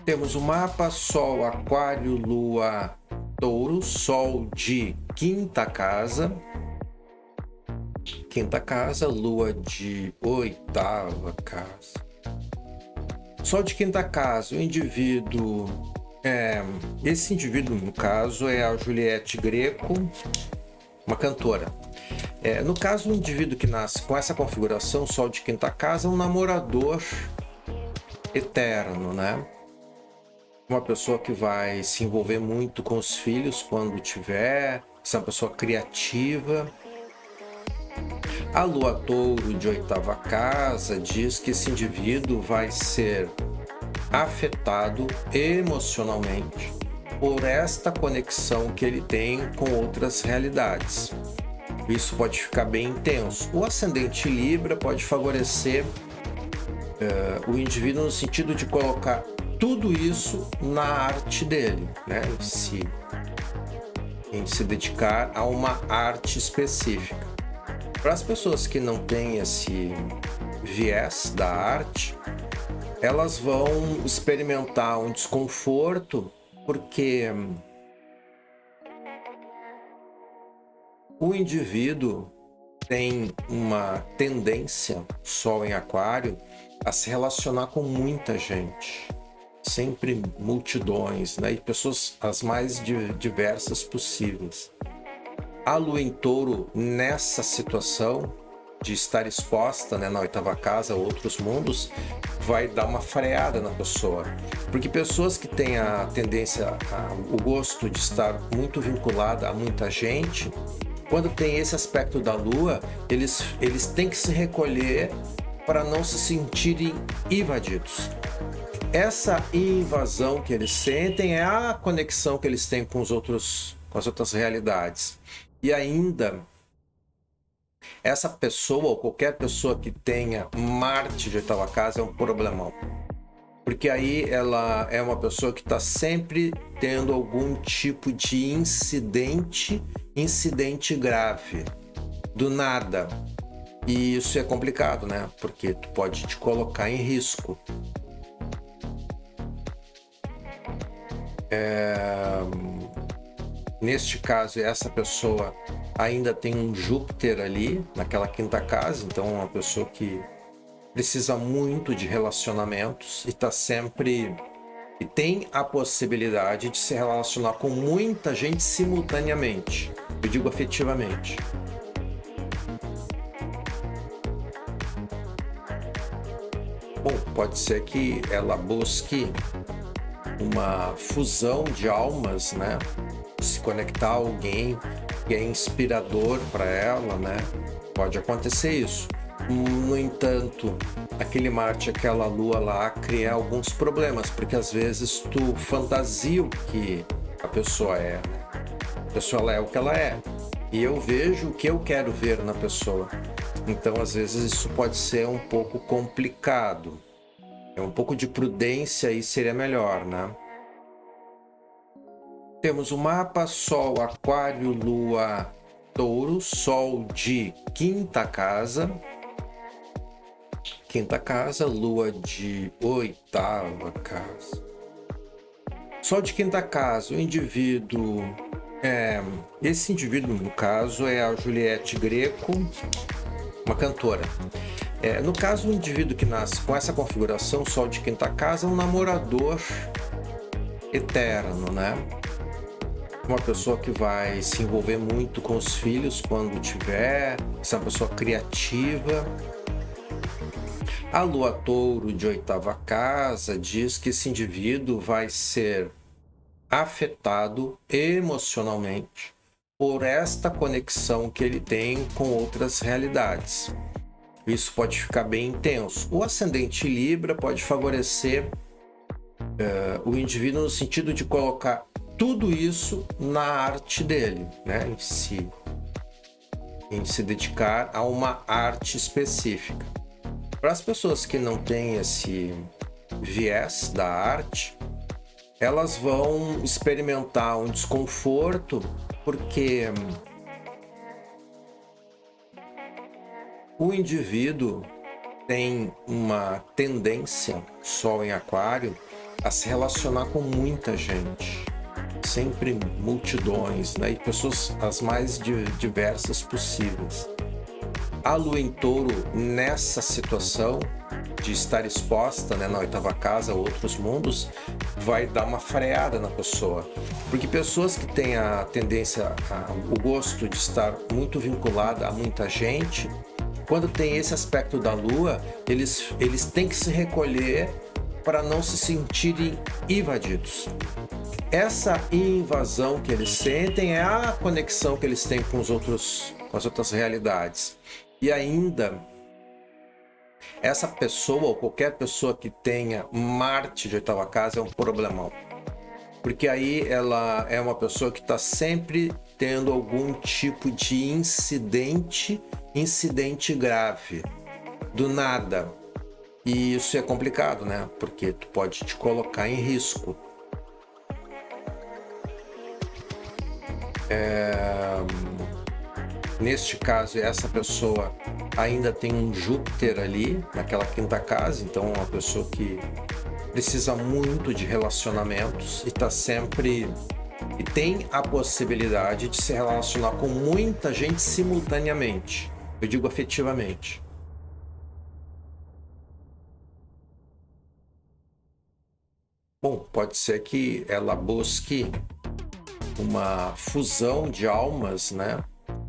Temos o mapa Sol, Aquário, Lua, Touro, Sol de quinta casa, Lua de oitava casa. Sol de quinta casa, o indivíduo, esse indivíduo no caso é a Juliette Greco, uma cantora. No caso, o indivíduo que nasce com essa configuração, Sol de quinta casa, é um namorador eterno, né? Uma pessoa que vai se envolver muito com os filhos quando tiver, essa pessoa criativa. A Lua Touro de oitava casa diz que esse indivíduo vai ser afetado emocionalmente por esta conexão que ele tem com outras realidades. Isso pode ficar bem intenso. O ascendente Libra pode favorecer o indivíduo no sentido de colocar tudo isso na arte dele, né? Em se dedicar a uma arte específica. Para as pessoas que não têm esse viés da arte, elas vão experimentar um desconforto porque o indivíduo tem uma tendência, Sol em Aquário, a se relacionar com muita gente, sempre multidões, né? E pessoas as mais diversas possíveis. A Lua em Touro, nessa situação de estar exposta, né, na oitava casa a outros mundos, vai dar uma freada na pessoa. Porque pessoas que têm a tendência, o gosto de estar muito vinculada a muita gente, quando tem esse aspecto da Lua, eles têm que se recolher para não se sentirem invadidos. Essa invasão que eles sentem é a conexão que eles têm com as outras realidades. E ainda, essa pessoa ou qualquer pessoa que tenha Marte de oitava casa é um problemão. Porque aí ela é uma pessoa que está sempre tendo algum tipo de incidente grave, do nada. E isso é complicado, né? Porque tu pode te colocar em risco. Neste caso, essa pessoa ainda tem um Júpiter ali, naquela quinta casa, então é uma pessoa que precisa muito de relacionamentos e está sempre... E tem a possibilidade de se relacionar com muita gente simultaneamente. Eu digo afetivamente. Bom, pode ser que ela busque uma fusão de almas, né? Se conectar a alguém que é inspirador para ela, né? Pode acontecer isso. No entanto, aquele Marte, aquela Lua lá, cria alguns problemas, porque às vezes tu fantasia o que a pessoa é, né? A pessoa ela é o que ela é. E eu vejo o que eu quero ver na pessoa. Então, às vezes, isso pode ser um pouco complicado. Um pouco de prudência aí seria melhor, né? Temos o mapa Sol, Aquário, Lua, Touro, Sol de quinta casa, Lua de oitava casa. Sol de quinta casa, o indivíduo... esse indivíduo, no caso, é a Juliette Greco, uma cantora. No caso, o indivíduo que nasce com essa configuração, Sol de quinta casa, é um namorador eterno, né? Uma pessoa que vai se envolver muito com os filhos quando tiver, essa pessoa criativa. A Lua Touro de oitava casa diz que esse indivíduo vai ser afetado emocionalmente por esta conexão que ele tem com outras realidades. Isso pode ficar bem intenso. O ascendente Libra pode favorecer o indivíduo no sentido de colocar tudo isso na arte dele, né? Em se dedicar a uma arte específica. Para as pessoas que não têm esse viés da arte, elas vão experimentar um desconforto porque o indivíduo tem uma tendência, Sol em Aquário, a se relacionar com muita gente, sempre multidões, né? E pessoas as mais diversas possíveis. A Lua em Touro, nessa situação de estar exposta, né, na 8ª casa a outros mundos, vai dar uma freada na pessoa. Porque pessoas que têm a tendência, o gosto de estar muito vinculada a muita gente, quando tem esse aspecto da Lua, eles têm que se recolher para não se sentirem invadidos. Essa invasão que eles sentem é a conexão que eles têm com as outras realidades. E ainda, essa pessoa ou qualquer pessoa que tenha Marte de 8ª casa é um problemão. Porque aí ela é uma pessoa que está sempre tendo algum tipo de incidente grave, do nada. E isso é complicado, né? Porque tu pode te colocar em risco. Neste caso, essa pessoa ainda tem um Júpiter ali, naquela 5ª casa, então é uma pessoa que precisa muito de relacionamentos e está sempre... e tem a possibilidade de se relacionar com muita gente simultaneamente. Eu digo afetivamente. Bom, pode ser que ela busque uma fusão de almas, né?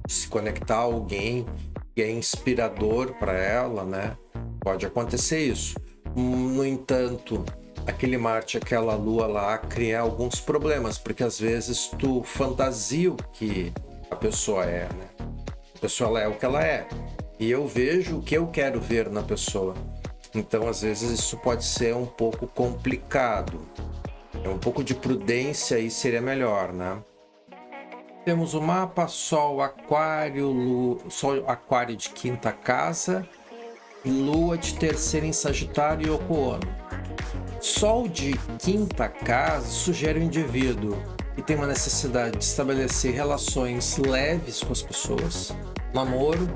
Se conectar a alguém que é inspirador para ela, né? Pode acontecer isso. No entanto, aquele Marte, aquela Lua lá, cria alguns problemas, porque às vezes tu fantasia o que a pessoa é, né? A pessoa ela é o que ela é. E eu vejo o que eu quero ver na pessoa. Então, às vezes, isso pode ser um pouco complicado. Um pouco de prudência aí seria melhor, né? Temos o mapa Sol Aquário, Sol Aquário de 5ª casa, Lua de 3ª em Sagitário e Yoko Ono. Sol de 5ª casa sugere um indivíduo que tem uma necessidade de estabelecer relações leves com as pessoas, namoro,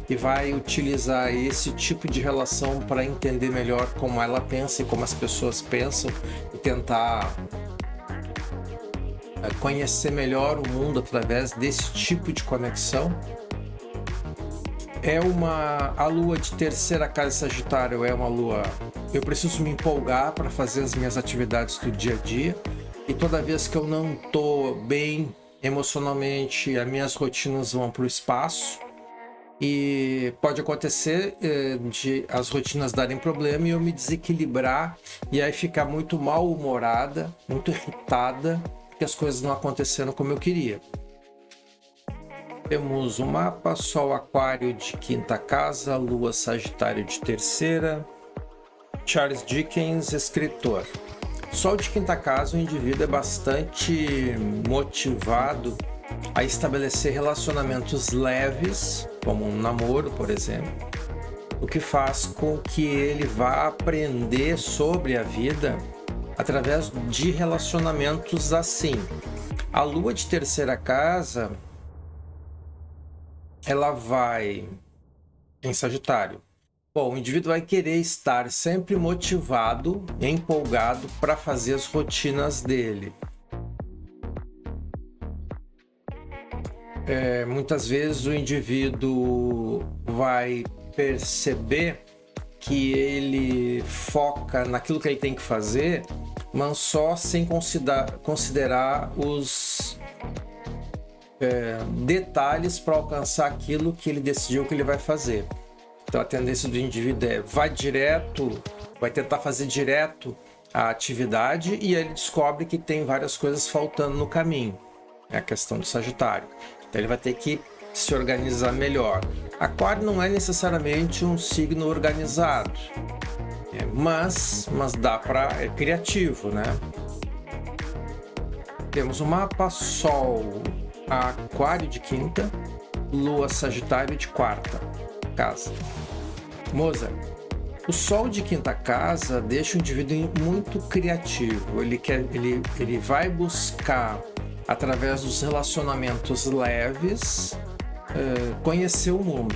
e vai utilizar esse tipo de relação para entender melhor como ela pensa e como as pessoas pensam e tentar conhecer melhor o mundo através desse tipo de conexão. A Lua de 3ª casa de Sagitário é uma Lua... Eu preciso me empolgar para fazer as minhas atividades do dia a dia, e toda vez que eu não estou bem emocionalmente, as minhas rotinas vão para o espaço. E pode acontecer de as rotinas darem problema e eu me desequilibrar e aí ficar muito mal-humorada, muito irritada, porque as coisas não aconteceram como eu queria. Temos o mapa Sol Aquário de 5ª casa, Lua Sagitário de 3ª, Charles Dickens, escritor. Sol de 5ª casa, o indivíduo é bastante motivado a estabelecer relacionamentos leves, como um namoro, por exemplo, o que faz com que ele vá aprender sobre a vida através de relacionamentos assim. A Lua de 3ª casa, ela vai em Sagitário. Bom, o indivíduo vai querer estar sempre motivado, empolgado para fazer as rotinas dele. Muitas vezes o indivíduo vai perceber que ele foca naquilo que ele tem que fazer, mas só sem considerar os detalhes para alcançar aquilo que ele decidiu que ele vai fazer. Então a tendência do indivíduo vai tentar fazer direto a atividade e aí ele descobre que tem várias coisas faltando no caminho. É a questão do Sagitário. Então ele vai ter que se organizar melhor. Aquário não é necessariamente um signo organizado, mas dá para... é criativo, né? Temos o mapa Sol Aquário de 5ª, Lua Sagitário de 4ª casa. Moza, o Sol de 5ª casa deixa o indivíduo muito criativo. Ele vai buscar, através dos relacionamentos leves, conhecer o mundo.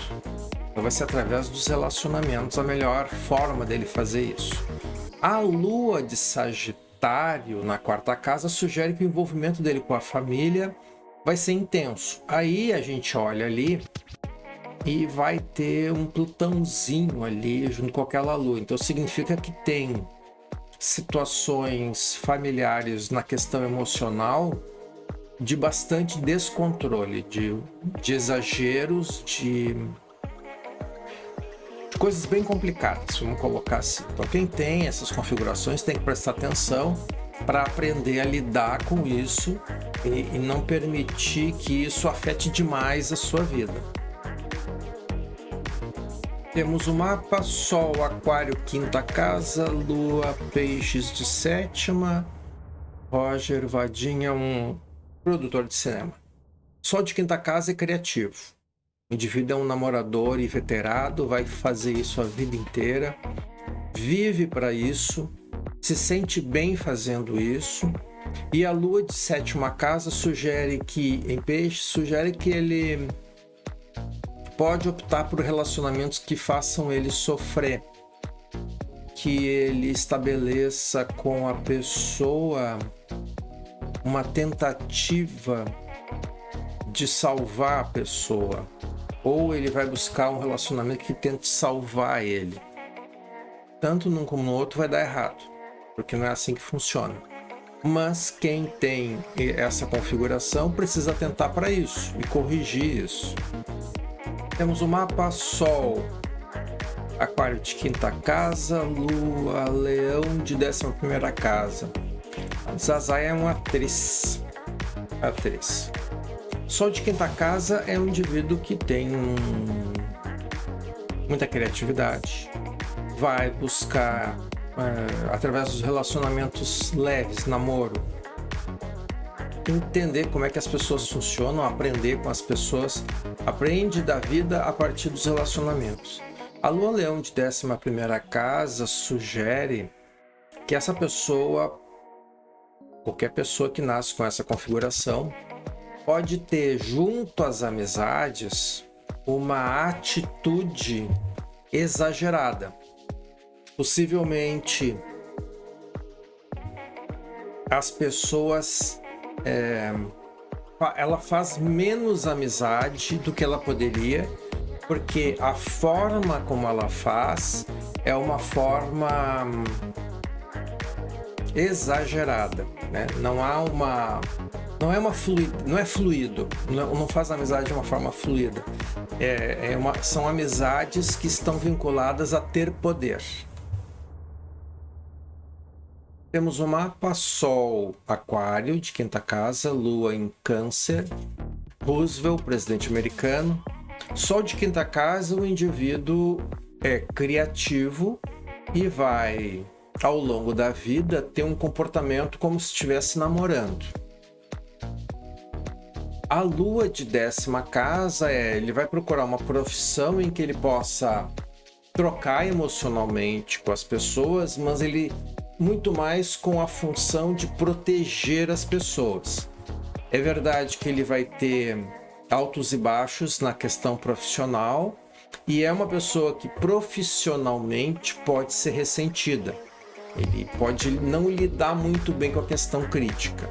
Então vai ser através dos relacionamentos a melhor forma dele fazer isso. A lua de Sagitário na 4ª casa sugere que o envolvimento dele com a família vai ser intenso. Aí a gente olha ali e vai ter um Plutãozinho ali junto com aquela lua. Então significa que tem situações familiares na questão emocional de bastante descontrole, de exageros, de coisas bem complicadas, vamos colocar assim. Então quem tem essas configurações tem que prestar atenção para aprender a lidar com isso e não permitir que isso afete demais a sua vida. Temos o mapa: Sol, Aquário, 5ª casa, Lua, Peixes de 7ª. Roger Vadinha, um produtor de cinema. Sol de 5ª casa é criativo. O indivíduo é um namorador inveterado, vai fazer isso a vida inteira, vive para isso, se sente bem fazendo isso. E a Lua de 7ª casa sugere que, em Peixes, sugere que ele pode optar por relacionamentos que façam ele sofrer, que ele estabeleça com a pessoa uma tentativa de salvar a pessoa, ou ele vai buscar um relacionamento que tente salvar ele. Tanto num como no outro vai dar errado, porque não é assim que funciona. Mas quem tem essa configuração precisa atentar para isso e corrigir isso. Temos o mapa: Sol, Aquário de 5ª casa, Lua, Leão de 11ª casa. A Zazai é uma atriz. Sol de 5ª casa é um indivíduo que tem muita criatividade, vai buscar através dos relacionamentos leves, namoro, entender como é que as pessoas funcionam, aprender com as pessoas, aprende da vida a partir dos relacionamentos. A Lua Leão de 11ª casa sugere que essa pessoa, qualquer pessoa que nasce com essa configuração, pode ter junto às amizades uma atitude exagerada. Possivelmente as pessoas ela faz menos amizade do que ela poderia, porque a forma como ela faz é uma forma exagerada, né? Não é fluido, não faz amizade de uma forma fluida. São amizades que estão vinculadas a ter poder. Temos o mapa: Sol, Aquário de 5ª casa, Lua em Câncer. Roosevelt, presidente americano. Sol de 5ª casa, o indivíduo é criativo e vai, ao longo da vida, ter um comportamento como se estivesse namorando. A Lua de 10ª casa ele vai procurar uma profissão em que ele possa trocar emocionalmente com as pessoas, mas ele muito mais com a função de proteger as pessoas. É verdade que ele vai ter altos e baixos na questão profissional e é uma pessoa que profissionalmente pode ser ressentida. Ele pode não lidar muito bem com a questão crítica.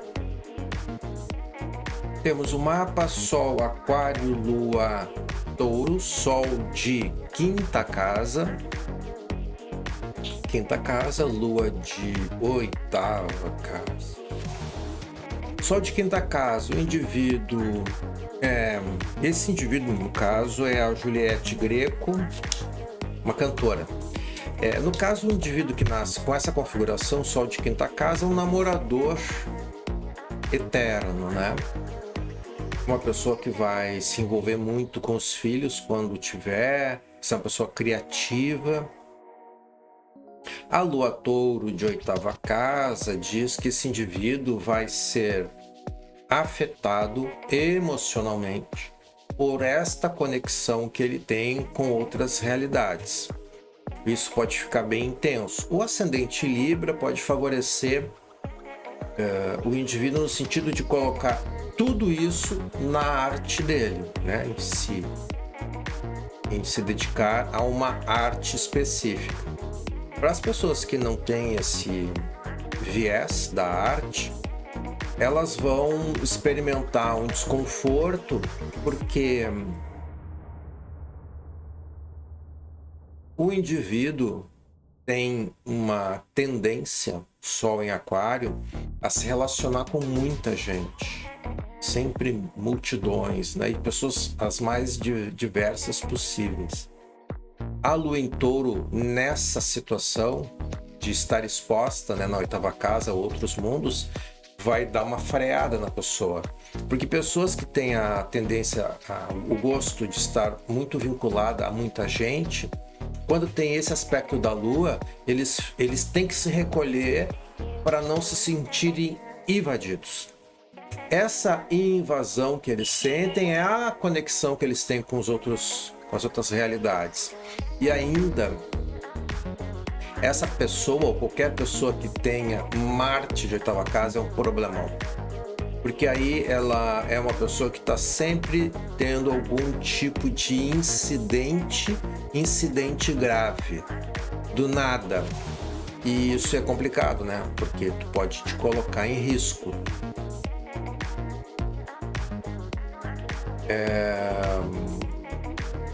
Temos o mapa: Sol, Aquário, Lua, Touro. Sol de 5ª casa. 5ª casa, Lua de 8ª casa. Sol de 5ª casa, o indivíduo... esse indivíduo, no caso, é a Juliette Greco, uma cantora. No caso, o indivíduo que nasce com essa configuração, Sol de 5ª casa, é um namorador eterno, né? Uma pessoa que vai se envolver muito com os filhos quando tiver, é uma pessoa criativa. A Lua Touro de 8ª casa diz que esse indivíduo vai ser afetado emocionalmente por esta conexão que ele tem com outras realidades. Isso pode ficar bem intenso. O ascendente Libra pode favorecer o indivíduo no sentido de colocar tudo isso na arte dele, né? em se dedicar a uma arte específica. Para as pessoas que não têm esse viés da arte, elas vão experimentar um desconforto porque o indivíduo tem uma tendência, Sol em Aquário, a se relacionar com muita gente, sempre multidões, né? E pessoas as mais diversas possíveis. A Lua em Touro, nessa situação de estar exposta, né, na 8ª casa a outros mundos, vai dar uma freada na pessoa. Porque pessoas que têm a tendência, o gosto de estar muito vinculada a muita gente, quando tem esse aspecto da Lua, eles têm que se recolher para não se sentirem invadidos. Essa invasão que eles sentem é a conexão que eles têm com as outras realidades. E ainda, essa pessoa, ou qualquer pessoa que tenha Marte de 8ª casa, é um problemão. Porque aí ela é uma pessoa que está sempre tendo algum tipo de incidente grave, do nada. E isso é complicado, né? Porque tu pode te colocar em risco.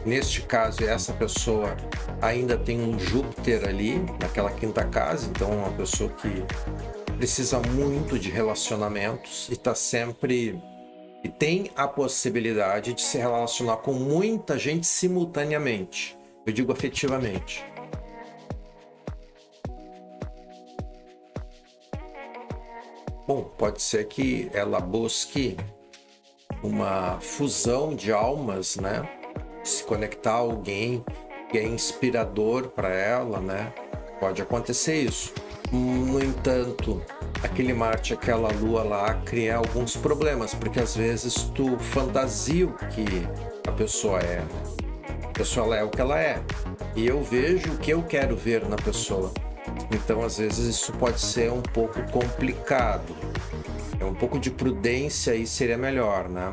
Neste caso, essa pessoa ainda tem um Júpiter ali, naquela 5ª casa, então é uma pessoa que precisa muito de relacionamentos e está sempre... E tem a possibilidade de se relacionar com muita gente simultaneamente. Eu digo afetivamente. Bom, pode ser que ela busque uma fusão de almas, né? Se conectar a alguém que é inspirador para ela, né? Pode acontecer isso. No entanto, aquele Marte, aquela Lua lá, cria alguns problemas, porque às vezes tu fantasia o que a pessoa é, né? A pessoa ela é o que ela é, e eu vejo o que eu quero ver na pessoa. Então, às vezes, isso pode ser um pouco complicado. Um pouco de prudência aí seria melhor, né?